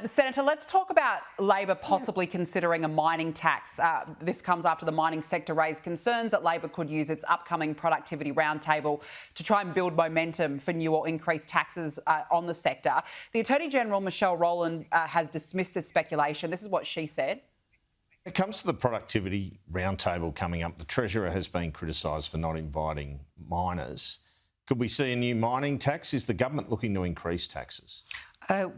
Senator, let's talk about Labor possibly considering a mining tax. This comes after the mining sector raised concerns that Labor could use its upcoming productivity roundtable to try and build momentum for new or increased taxes on the sector. The Attorney-General, Michelle Rowland, has dismissed this speculation. This is what she said. When it comes to the productivity roundtable coming up, the Treasurer has been criticised for not inviting miners. Could we see a new mining tax? Is the government looking to increase taxes?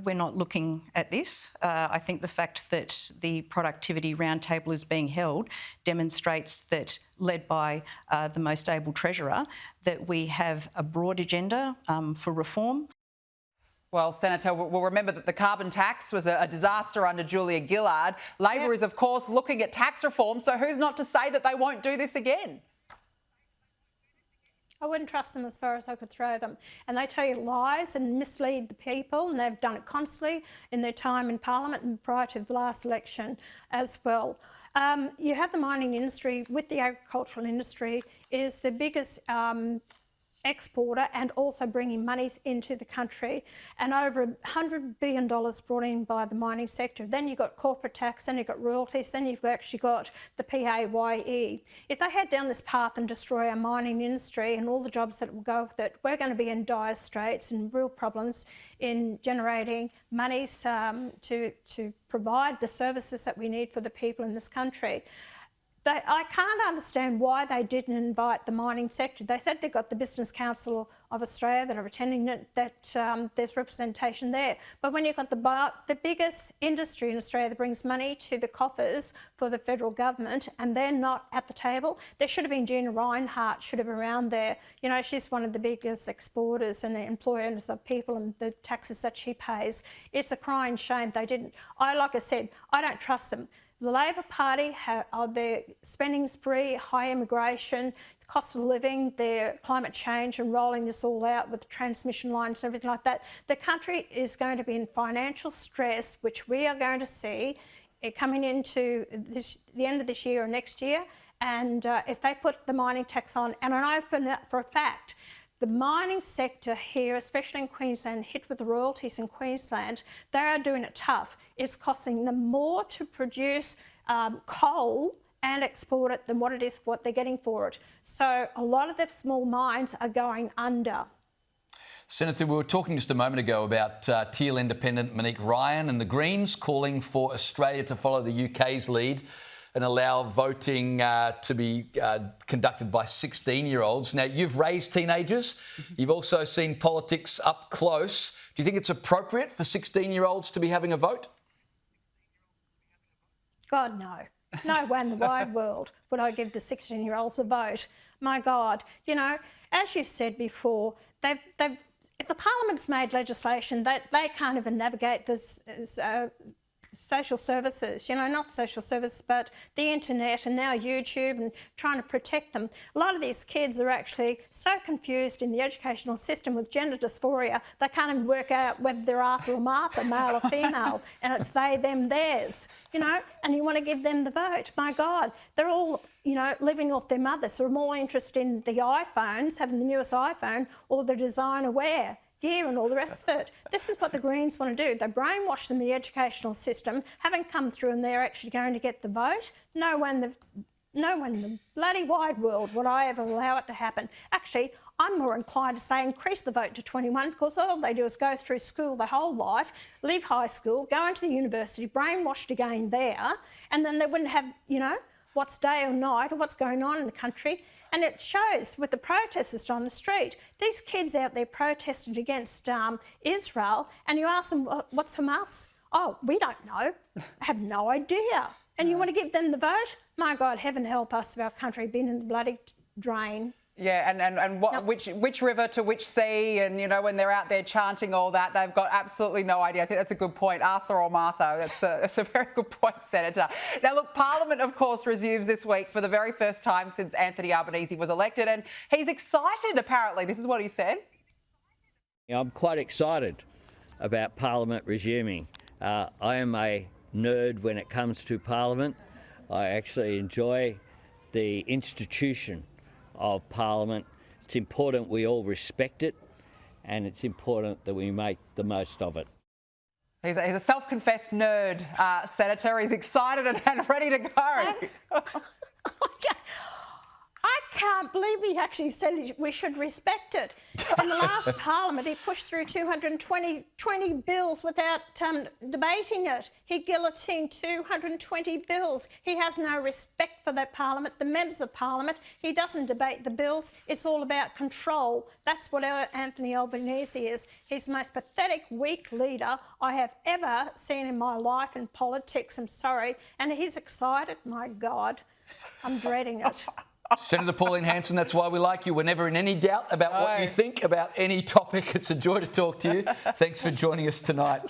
We're not looking at this. I think the fact that the productivity roundtable is being held demonstrates that, led by the most able Treasurer, that we have a broad agenda for reform. Well, Senator, we'll remember that the carbon tax was a disaster under Julia Gillard. Labor is, of course, looking at tax reform, so who's not to say that they won't do this again? I wouldn't trust them as far as I could throw them. And they tell you lies and mislead the people, and they've done it constantly in their time in Parliament and prior to the last election as well. You have the mining industry with the agricultural industry is the biggest exporter and also bringing monies into the country, and over $100 billion brought in by the mining sector. Then you've got corporate tax, then you've got royalties, then you've actually got the PAYE. If they head down this path and destroy our mining industry and all the jobs that will go with it, we're going to be in dire straits and real problems in generating monies to provide the services that we need for the people in this country. I can't understand why they didn't invite the mining sector. They said they've got the Business Council of Australia that are attending it, that there's representation there. But when you've got the biggest industry in Australia that brings money to the coffers for the federal government and they're not at the table, there should have been Gina Rinehart, should have been around there. You know, she's one of the biggest exporters and employers of people and the taxes that she pays. It's a crying shame they didn't. Like I said, I don't trust them. The Labor Party are their spending spree, high immigration, the cost of living, their climate change and rolling this all out with the transmission lines and everything like that. The country is going to be in financial stress, which we are going to see coming into the end of this year or next year. And if they put the mining tax on, and I know for a fact, the mining sector here, especially in Queensland, hit with the royalties in Queensland, they are doing it tough. It's costing them more to produce coal and export it than what they're getting for it. So a lot of the small mines are going under. Senator, we were talking just a moment ago about Teal independent Monique Ryan and the Greens calling for Australia to follow the UK's lead and allow voting to be conducted by 16-year-olds. Now, you've raised teenagers. You've also seen politics up close. Do you think it's appropriate for 16-year-olds to be having a vote? God, no. No way in the wide world would I give the 16-year-olds a vote. My God. You know, as you've said before, if the Parliament's made legislation, they can't even navigate this social services, you know, not social services, but the internet and now YouTube and trying to protect them. A lot of these kids are actually so confused in the educational system with gender dysphoria, they can't even work out whether they're Arthur or Martha, male or female, and it's they, them, theirs, you know, and you want to give them the vote. My God, they're all, you know, living off their mothers. They're more interested in the iPhones, having the newest iPhone, or the designer wear gear and all the rest of it. This is what the Greens want to do. They brainwash them in the educational system, haven't come through and they're actually going to get the vote. No one in the bloody wide world would I ever allow it to happen. Actually, I'm more inclined to say increase the vote to 21 because all they do is go through school their whole life, leave high school, go into the university, brainwashed again there, and then they wouldn't have, you know, what's day or night or what's going on in the country. And it shows with the protesters on the street. These kids out there protested against Israel, and you ask them, what's Hamas? Oh, we don't know. Have no idea. And you want to give them the vote? My God, heaven help us if our country been in the bloody drain. Yeah, and what, which river to which sea, and, you know, when they're out there chanting all that, they've got absolutely no idea. I think that's a good point. Arthur or Martha, that's a very good point, Senator. Now, look, Parliament, of course, resumes this week for the very first time since Anthony Albanese was elected, and he's excited, apparently. This is what he said. I'm quite excited about Parliament resuming. I am a nerd when it comes to Parliament. I actually enjoy the institution of Parliament. It's important we all respect it, and it's important that we make the most of it. He's a self-confessed nerd, Senator. He's excited and ready to go. I can't believe he actually said we should respect it. In the last Parliament, he pushed through 220 bills without debating it. He guillotined 220 bills. He has no respect for that Parliament, the members of Parliament. He doesn't debate the bills. It's all about control. That's what Anthony Albanese is. He's the most pathetic, weak leader I have ever seen in my life in politics. I'm sorry. And he's excited. My God, I'm dreading it. Senator Pauline Hanson, that's why we like you. We're never in any doubt about what you think about any topic. It's a joy to talk to you. Thanks for joining us tonight.